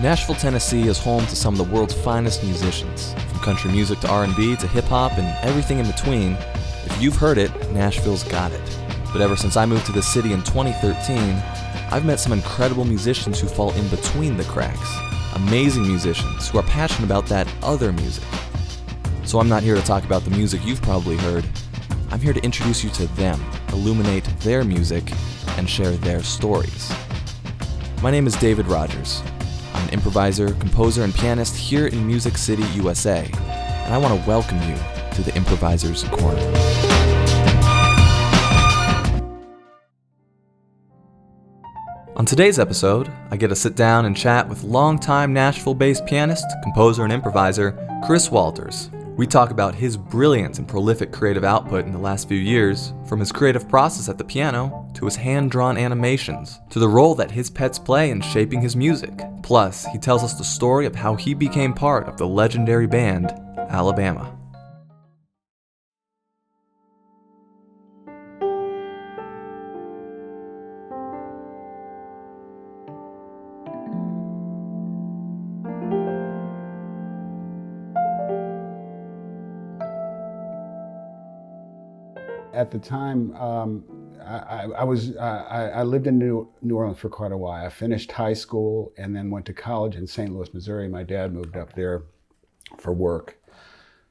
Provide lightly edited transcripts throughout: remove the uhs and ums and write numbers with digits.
Nashville, Tennessee is home to some of the world's finest musicians. From country music to R&B to hip-hop and everything in between, if you've heard it, Nashville's got it. But ever since I moved to the city in 2013, I've met some incredible musicians who fall in between the cracks. Amazing musicians who are passionate about that other music. So I'm not here to talk about the music you've probably heard. I'm here to introduce you to them, illuminate their music, and share their stories. My name is David Rodgers. I'm an improviser, composer, and pianist here in Music City, USA, and I want to welcome you to the Improviser's Corner. On today's episode, I get to sit down and chat with longtime Nashville-based pianist, composer, and improviser Chris Walters. We talk about his brilliant and prolific creative output in the last few years, from his creative process at the piano, to his hand-drawn animations, to the role that his pets play in shaping his music. Plus, he tells us the story of how he became part of the legendary band, Alabama. At the time, I lived in New Orleans for quite a while. I finished high school and then went to college in St. Louis, Missouri. My dad moved up there for work.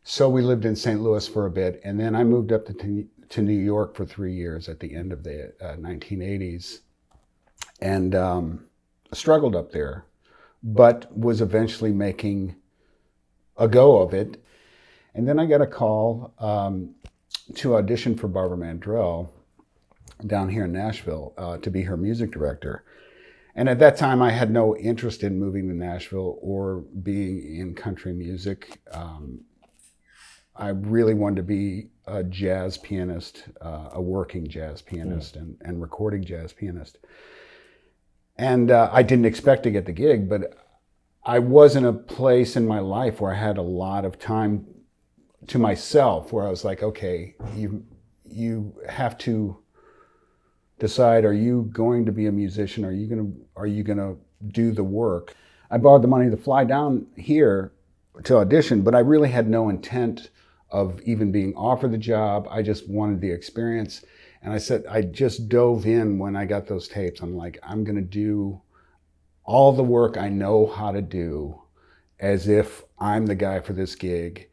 So we lived in St. Louis for a bit, and then I moved up to New York for 3 years at the end of the 1980s, and struggled up there, but was eventually making a go of it. And then I got a call to audition for Barbara Mandrell down here in Nashville to be her music director. And at that time, I had no interest in moving to Nashville or being in country music. I really wanted to be a jazz pianist, a working jazz pianist, and recording jazz pianist. And I didn't expect to get the gig, but I was in a place in my life where I had a lot of time to myself, where I was like, okay, you have to decide, are you going to be a musician? Are you gonna do the work? I borrowed the money to fly down here to audition, but I really had no intent of even being offered the job. I just wanted the experience. And I just dove in when I got those tapes. I'm like, I'm gonna do all the work I know how to do as if I'm the guy for this gig.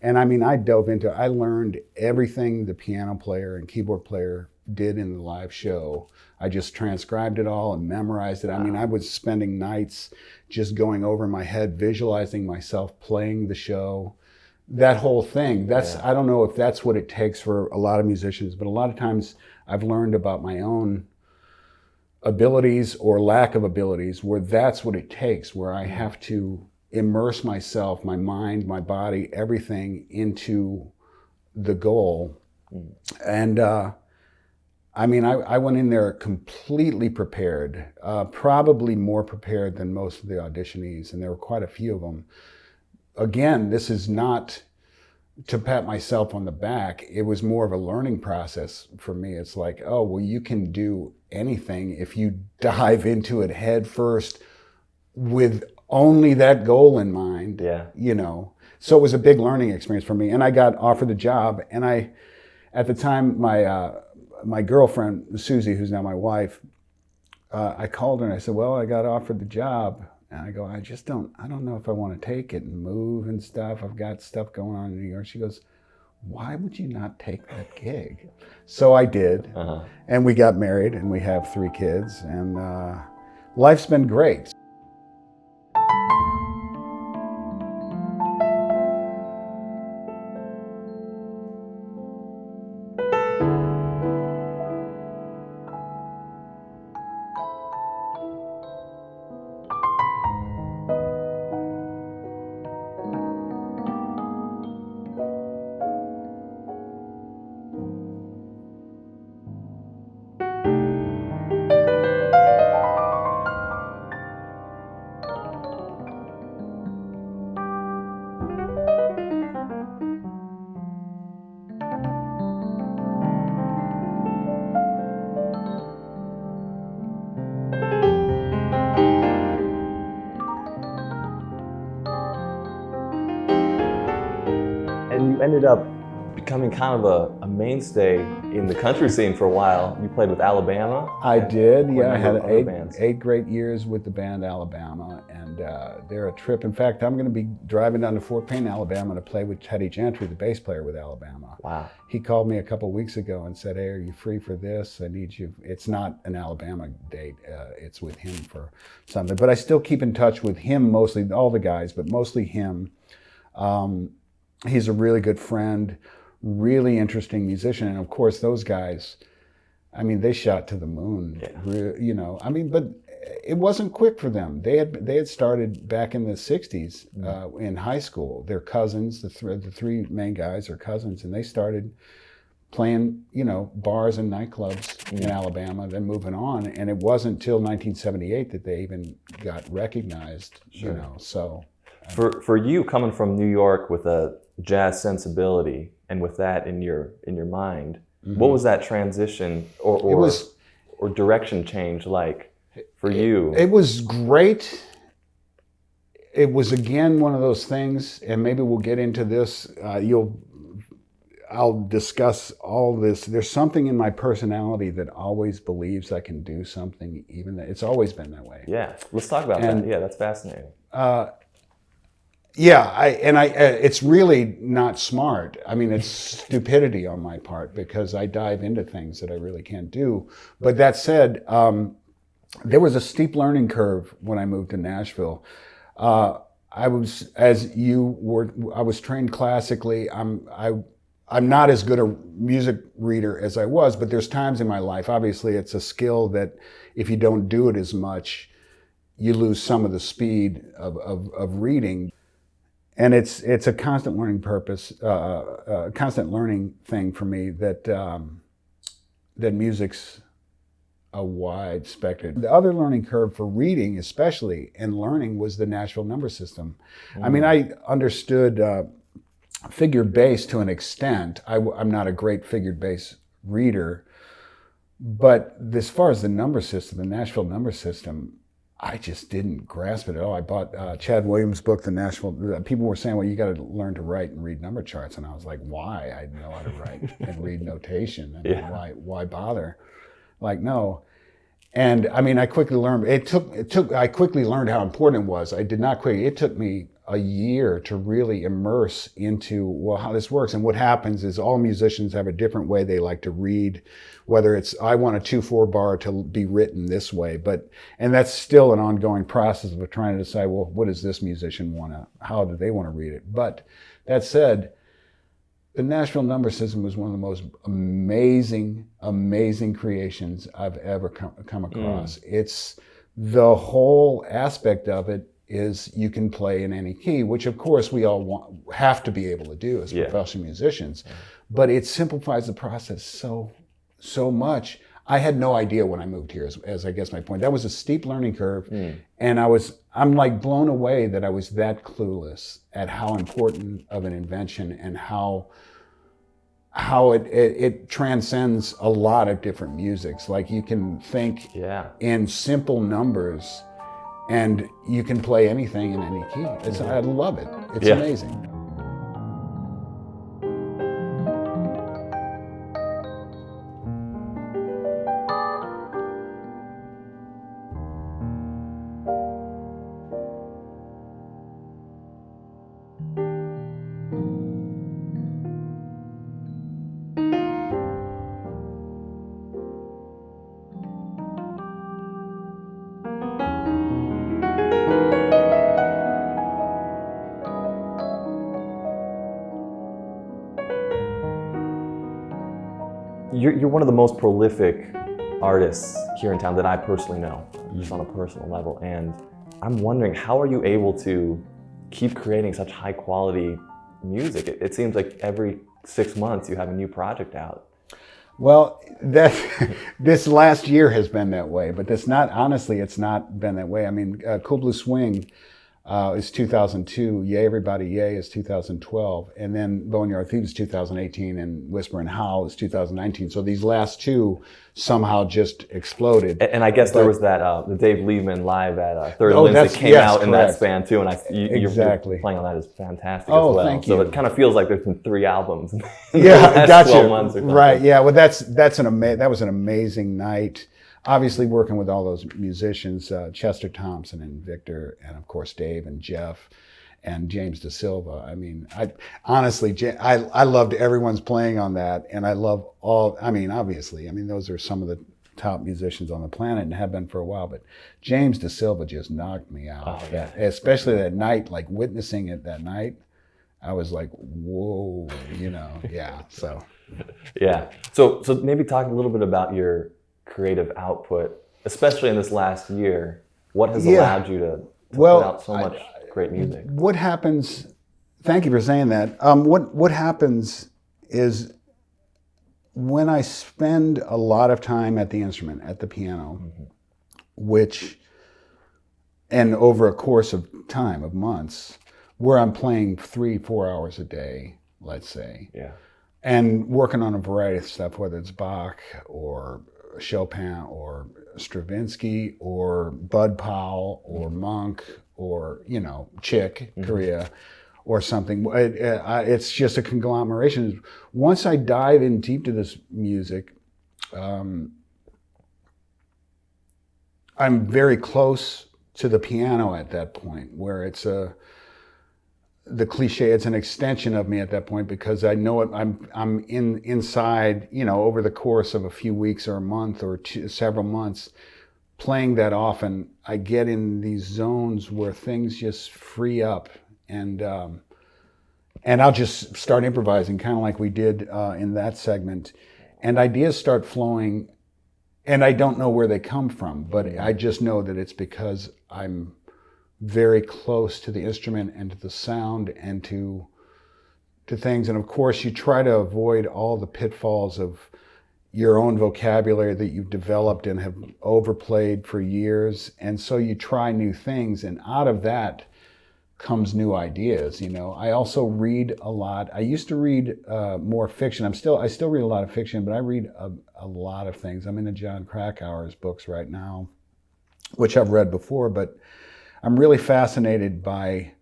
And I mean, I learned everything the piano player and keyboard player did in the live show. I just transcribed it all and memorized it. I mean, I was spending nights just going over in my head, visualizing myself playing the show. That whole thing, I don't know if that's what it takes for a lot of musicians, but a lot of times I've learned about my own abilities or lack of abilities where that's what it takes, where I have to immerse myself, my mind, my body, everything into the goal. And I mean, I went in there completely prepared, probably more prepared than most of the auditionees, and there were quite a few of them. Again, this is not to pat myself on the back. It was more of a learning process for me. It's like, oh, well, you can do anything if you dive into it head first with only that goal in mind, you know. So it was a big learning experience for me. And I got offered the job. And at the time, my girlfriend, Susie, who's now my wife, I called her and I said, well, I got offered the job. And I go, I don't know if I want to take it and move and stuff. I've got stuff going on in New York. She goes, why would you not take that gig? So I did. And we got married and we have 3 kids. And life's been great. ended up becoming kind of a mainstay in the country scene for a while. You played with Alabama. I did, yeah. I had bands. 8 great years with the band Alabama, and they're a trip. In fact, I'm going to be driving down to Fort Payne, Alabama to play with Teddy Gentry, the bass player with Alabama. Wow. He called me a couple weeks ago and said, hey, are you free for this? I need you. It's not an Alabama date. It's with him for something. But I still keep in touch with him, mostly, all the guys, but mostly him. He's a really good friend, really interesting musician. And of course, those guys, I mean, they shot to the moon, you know. I mean, but it wasn't quick for them. They had started back in the 60s in high school. They're cousins, the three main guys are cousins, and they started playing, you know, bars and nightclubs in Alabama, then moving on. And it wasn't until 1978 that they even got recognized, you know, so. For you, coming from New York with a jazz sensibility and with that in your mind, what was that transition or direction change like for you? It was great. It was again one of those things, and maybe we'll get into this. I'll discuss all this. There's something in my personality that always believes I can do something, even that it's always been that way. Yeah, let's talk about that. Yeah, that's fascinating. Yeah, it's really not smart. I mean, it's stupidity on my part because I dive into things that I really can't do. But that said, there was a steep learning curve when I moved to Nashville. I was trained classically. I'm not as good a music reader as I was, but there's times in my life, obviously it's a skill that if you don't do it as much, you lose some of the speed of reading. And it's a constant learning constant learning thing for me that music's a wide spectrum. The other learning curve for reading, especially, and learning was the Nashville number system. I mean, I understood figured bass to an extent. I'm not a great figured bass reader, but as far as the number system, the Nashville number system, I just didn't grasp it at all. I bought Chad Williams' book, The Nashville. People were saying, well, you got to learn to write and read number charts. And I was like, why? I know how to write and read notation. I mean, why bother? Like, no. And I mean, I quickly learned, I quickly learned how important it was. It took me a year to really immerse into, well, how this works. And what happens is all musicians have a different way they like to read, whether it's, I want a 2/4 bar to be written this way, and that's still an ongoing process of trying to decide, well, what does this musician how do they want to read it? But that said, the Nashville number system was one of the most amazing creations I've ever come across. It's the whole aspect of it is you can play in any key, which of course we all have to be able to do as professional musicians, but it simplifies the process so much. I had no idea when I moved here, as I guess my point. That was a steep learning curve, and I'm like blown away that I was that clueless at how important of an invention and how it transcends a lot of different musics. Like you can think in simple numbers, and you can play anything in any key. I love it. It's amazing. You're one of the most prolific artists here in town that I personally know, just on a personal level. And I'm wondering, how are you able to keep creating such high quality music? It seems like every 6 months you have a new project out. Well, this last year has been that way, but honestly, it's not been that way. I mean, Cool Blue Swing, is 2002. Yay Everybody Yay is 2012. And then Boneyard Thieves is 2018 and Whisper and Howl is 2019. So these last two somehow just exploded. And I guess there was that the Dave Liebman live at Third and Lindsay came out in that span too. And you're playing on that is fantastic as well. Thank you. So it kind of feels like there's been 3 albums in the last 12 months or something. Right, yeah. Well, that was an amazing night. Obviously working with all those musicians, Chester Thompson and Victor, and of course Dave and Jeff and James Da Silva. I mean, I loved everyone's playing on that, and I love all, obviously, those are some of the top musicians on the planet and have been for a while, but James Da Silva just knocked me out. Oh, yeah. Especially that night, like witnessing it that night, I was like, whoa, yeah, so. Yeah, so maybe talk a little bit about your creative output, especially in this last year. What has allowed you to put out so much great music? What happens, thank you for saying that. What happens is when I spend a lot of time at the instrument, at the piano, and over a course of time, of months, where I'm playing 3-4 hours a day, let's say, and working on a variety of stuff, whether it's Bach or Chopin or Stravinsky or Bud Powell or Monk or Chick Corea or something. It's just a conglomeration. Once I dive in deep to this music, I'm very close to the piano at that point, where it's the cliche, it's an extension of me at that point, because I know it. I'm inside, over the course of a few weeks or a month or several months, playing that often. I get in these zones where things just free up, and I'll just start improvising, kind of like we did in that segment, and ideas start flowing, and I don't know where they come from, but I just know that it's because I'm very close to the instrument and to the sound and to things. And of course, you try to avoid all the pitfalls of your own vocabulary that you've developed and have overplayed for years. And so you try new things, and out of that comes new ideas. I also read a lot. I used to read more fiction. I still read a lot of fiction, but I read a lot of things. I'm into John Krakauer's books right now, which I've read before, but I'm really fascinated by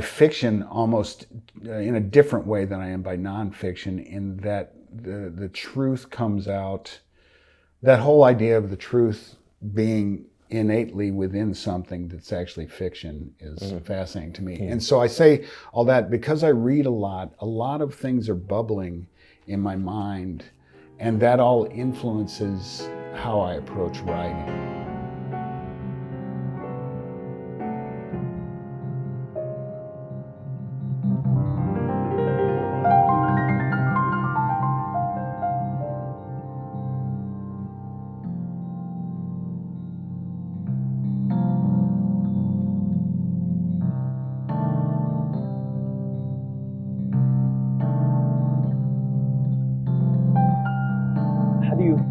fiction almost in a different way than I am by nonfiction, in that the truth comes out. That whole idea of the truth being innately within something that's actually fiction is fascinating to me. And so I say all that because I read a lot of things are bubbling in my mind, and that all influences how I approach writing.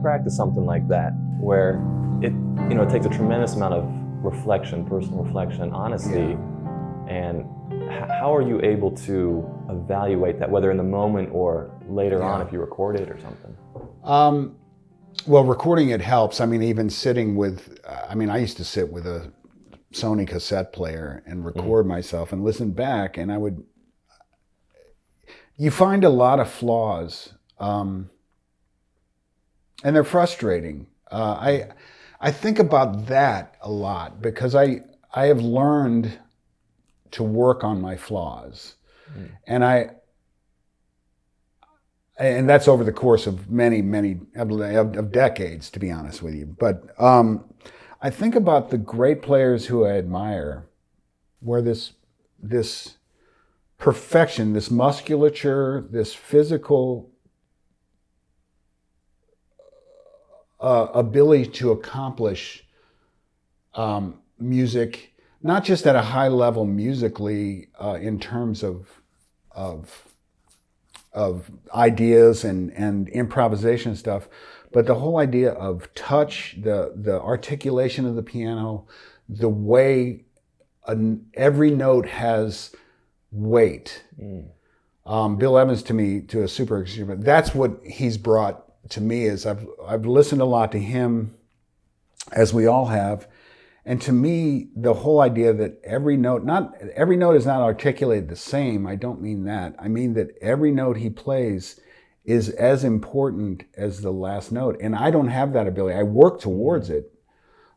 Practice something like that, where it takes a tremendous amount of reflection, personal reflection, honesty, and how are you able to evaluate that, whether in the moment or later on if you record it or something? Well, recording it helps. Even sitting with, I used to sit with a Sony cassette player and record myself and listen back, and you find a lot of flaws. And they're frustrating. I think about that a lot because I have learned to work on my flaws, and that's over the course of many of decades, to be honest with you. But I think about the great players who I admire, where this perfection, this musculature, this physical ability to accomplish music, not just at a high level musically in terms of ideas and improvisation stuff, but the whole idea of touch, the articulation of the piano, the way every note has weight. Bill Evans to a super extreme. That's what he's brought to me. Is I've listened a lot to him, as we all have, and to me the whole idea that every note is not articulated the same. I don't mean that. I mean that every note he plays is as important as the last note, and I don't have that ability. I work towards it,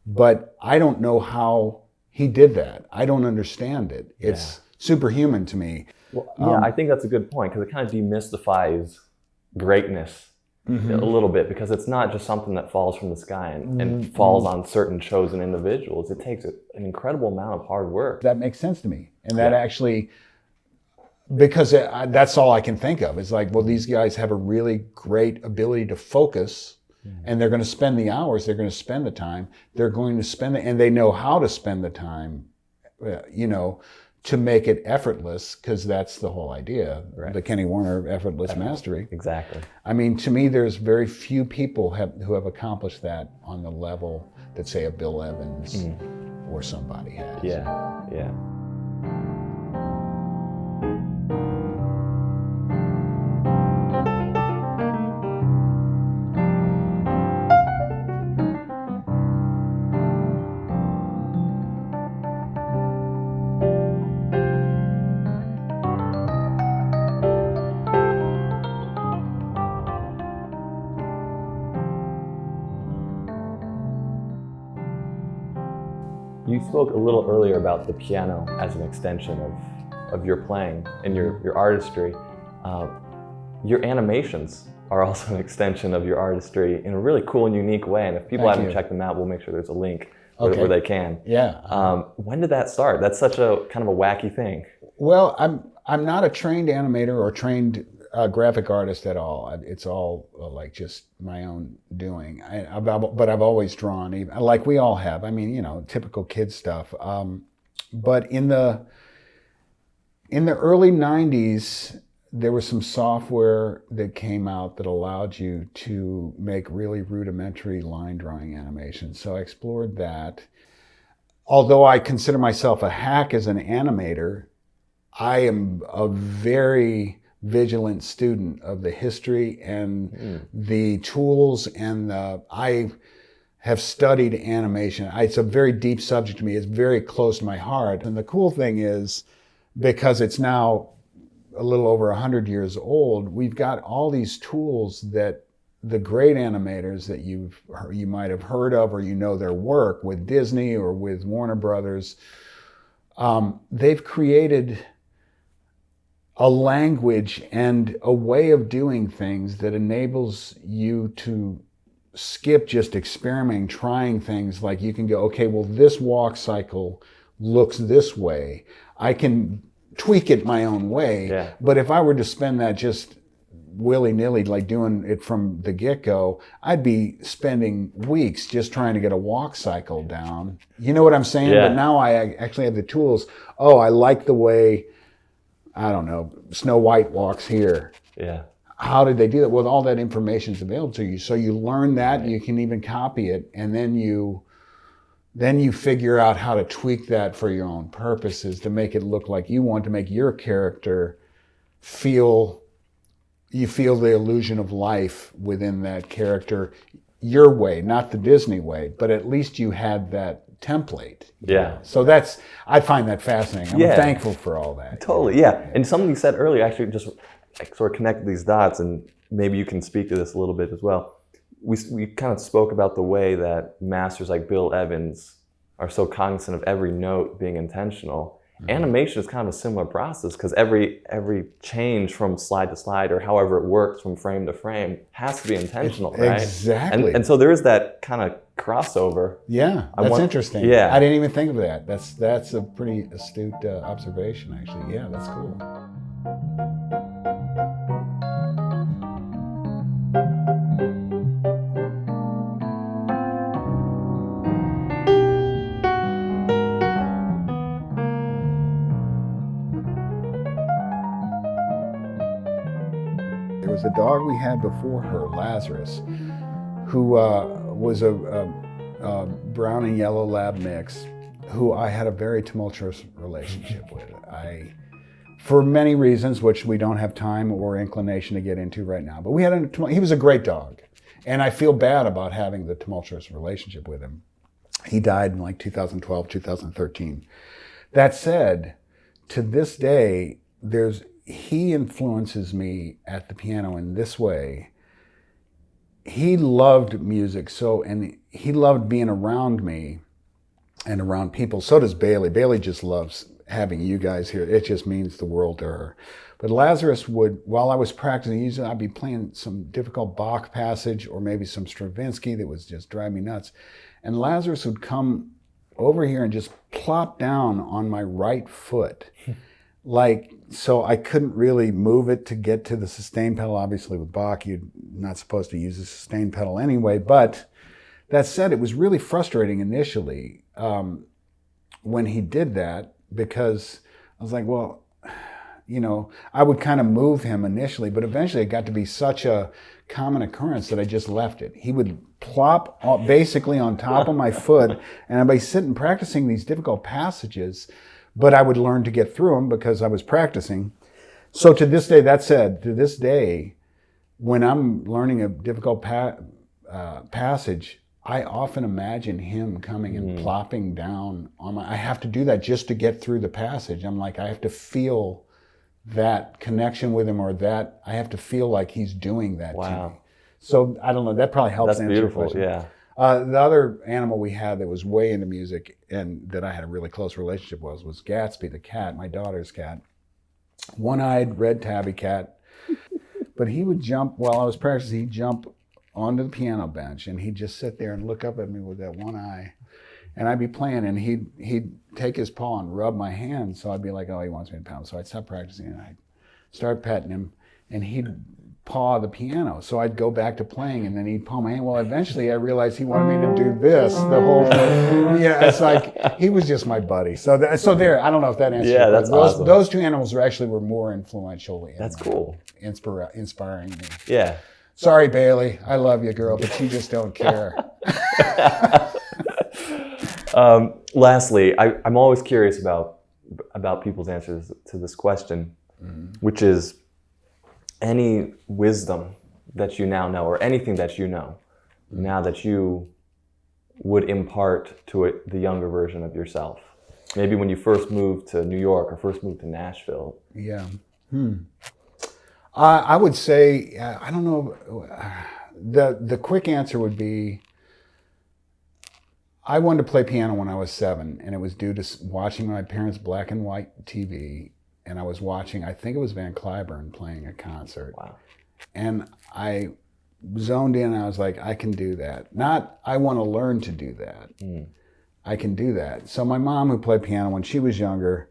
but I don't know how he did that. I don't understand it. It's superhuman to me. Well, yeah, I think that's a good point, because it kind of demystifies greatness a little bit, because it's not just something that falls from the sky and falls on certain chosen individuals. It takes an incredible amount of hard work. That makes sense to me. And that actually, because that's all I can think of. It's like, well, these guys have a really great ability to focus, and they're going to spend the hours, they're going to spend the time, they're going to spend it, and they know how to spend the time, to make it effortless, because that's the whole idea, the Kenny Warner of effortless mastery. Exactly. I mean, to me, there's very few people who have accomplished that on the level that, say, a Bill Evans or somebody has. Yeah. You spoke a little earlier about the piano as an extension of your playing and your artistry. Your animations are also an extension of your artistry in a really cool and unique way. And if people haven't checked them out, we'll make sure there's a link where they can. Yeah. When did that start? That's such a kind of a wacky thing. Well, I'm not a trained animator or trained graphic artist at all. It's all like just my own doing. But I've always drawn, even like we all have. I mean, typical kid stuff. But in the early '90s, there was some software that came out that allowed you to make really rudimentary line drawing animations. So I explored that. Although I consider myself a hack as an animator, I am a very vigilant student of the history and the tools, and I have studied animation. It's a very deep subject to me. It's very close to my heart. And the cool thing is, because it's now a little over 100 years old, we've got all these tools that the great animators that you might have heard of, or their work with Disney or with Warner Brothers, they've created a language and a way of doing things that enables you to skip just experimenting, trying things. Like you can go, okay, well, this walk cycle looks this way. I can tweak it my own way. But if I were to spend that just willy-nilly, like doing it from the get-go, I'd be spending weeks just trying to get a walk cycle down. You know what I'm saying? But now I actually have the tools. Oh, I like the way, I don't know, Snow White walks here. How did they do that? Well, all that information is available to you. So you learn that, you can even copy it, and then you figure out how to tweak that for your own purposes to make it look like you want, to make your character feel the illusion of life within that character your way, not the Disney way, but at least you had that template. So I find that fascinating. I'm thankful for all that. Totally, And something you said earlier actually just sort of connected these dots, and maybe you can speak to this a little bit as well. We kind of spoke about the way that masters like Bill Evans are so cognizant of every note being intentional. Animation is kind of a similar process, because every change from slide to slide, or however it works from frame to frame, has to be intentional, right? Exactly. And so there is that kind of crossover. That's interesting. I didn't even think of that. That's a pretty astute observation, actually. Yeah, that's cool. There was a dog we had before her, Lazarus, who was a brown and yellow lab mix, who I had a very tumultuous relationship with. For many reasons, which we don't have time or inclination to get into right now. But he was a great dog. And I feel bad about having the tumultuous relationship with him. He died in like 2012, 2013. That said, to this day, he influences me at the piano in this way. He loved music and he loved being around me and around people. So does Bailey. Bailey just loves having you guys here. It just means the world to her. But Lazarus while I was practicing, usually I'd be playing some difficult Bach passage or maybe some Stravinsky that was just driving me nuts. And Lazarus would come over here and just plop down on my right foot. So I couldn't really move it to get to the sustain pedal. Obviously with Bach, you're not supposed to use the sustain pedal anyway. But that said, it was really frustrating initially when he did that, because I was like, well, I would kind of move him initially, but eventually it got to be such a common occurrence that I just left it. He would plop basically on top of my foot, and I'd be sitting practicing these difficult passages, but I would learn to get through them because I was practicing. So to this day, when I'm learning a difficult passage, I often imagine him coming and plopping down on I have to do that just to get through the passage. I'm like, I have to feel that connection with him, or that I have to feel like he's doing that to me. So I don't know, that probably helps answer your question. Yeah. The other animal we had that was way into music and that I had a really close relationship with was Gatsby, the cat, my daughter's cat. One-eyed red tabby cat. But he would jump, while I was practicing, he'd jump onto the piano bench and he'd just sit there and look up at me with that one eye. And I'd be playing and he'd take his paw and rub my hand. So I'd be like, oh, he wants me to pound. So I'd stop practicing and I'd start petting him and he'd paw the piano. So I'd go back to playing and then he'd paw my hand. Well, eventually I realized he wanted me to do this the whole thing. Yeah, it's like, he was just my buddy. So there, I don't know if that answers your that's question. awesome. Those two animals were more influential. That's cool. Inspiring me. Yeah. Sorry, Bailey. I love you, girl, but you just don't care. Lastly, I'm always curious about people's answers to this question, which is any wisdom that you now know, or anything that you know now that you would impart to the younger version of yourself. Maybe when you first moved to New York or first moved to Nashville. Yeah. I would say, I don't know, the quick answer would be, I wanted to play piano when I was 7, and it was due to watching my parents' black and white TV, and I was watching, I think it was Van Cliburn playing a concert. Wow. And I zoned in, and I was like, I can do that. Not, I want to learn to do that. I can do that. So my mom, who played piano when she was younger,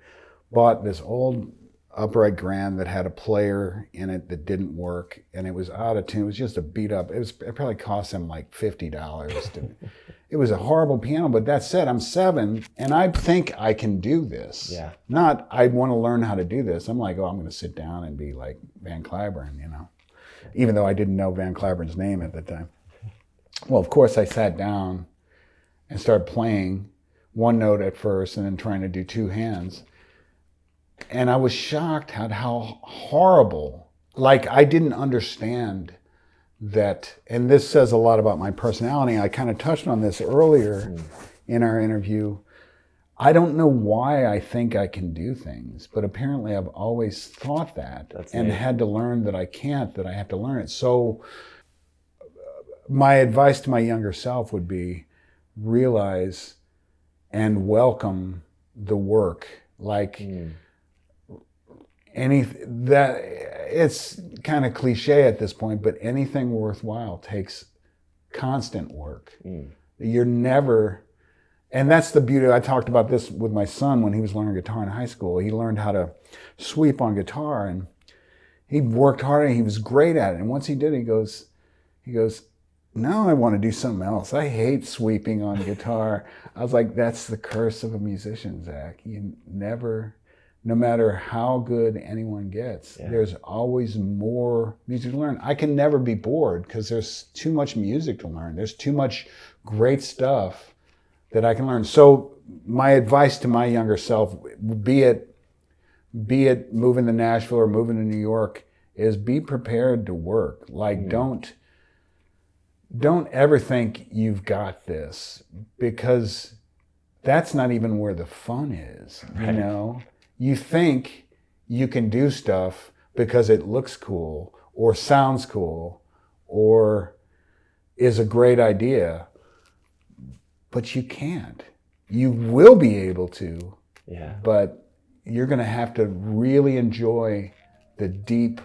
bought this old upright grand that had a player in it that didn't work, and it was out of tune. It was just a beat up. It probably cost him like $50. It was a horrible piano, but that said, I'm 7 and I think I can do this. Yeah. Not I want to learn how to do this. I'm like, oh, I'm going to sit down and be like Van Cliburn, even though I didn't know Van Cliburn's name at the time. Well, of course, I sat down and started playing one note at first and then trying to do 2 hands. And I was shocked at how horrible, like I didn't understand that, and this says a lot about my personality. I kind of touched on this earlier in our interview. I don't know why I think I can do things, but apparently I've always thought that and had to learn that I can't, that I have to learn it. So my advice to my younger self would be realize and welcome the work. Like, it's kind of cliche at this point, but anything worthwhile takes constant work. You're never, and that's the beauty. I talked about this with my son when he was learning guitar in high school. He learned how to sweep on guitar, and he worked hard and he was great at it. And once he did, he goes, now I want to do something else. I hate sweeping on guitar. I was like, that's the curse of a musician, Zach. You never, no matter how good anyone gets, there's always more music to learn. I can never be bored because there's too much music to learn. There's too much great stuff that I can learn. So my advice to my younger self, be it moving to Nashville or moving to New York, is be prepared to work. Like, don't ever think you've got this, because that's not even where the fun is. Right. You know, you think you can do stuff because it looks cool or sounds cool or is a great idea, but you can't. You will be able to, but you're going to have to really enjoy the deep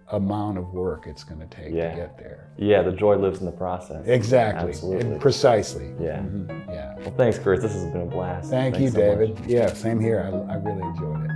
amount of work it's going to take to get there. Yeah, the joy lives in the process. Exactly. Absolutely. Precisely. Yeah. Mm-hmm. Yeah. Well, thanks, Chris. This has been a blast. Thanks you, David. Much. Yeah, same here. I really enjoyed it.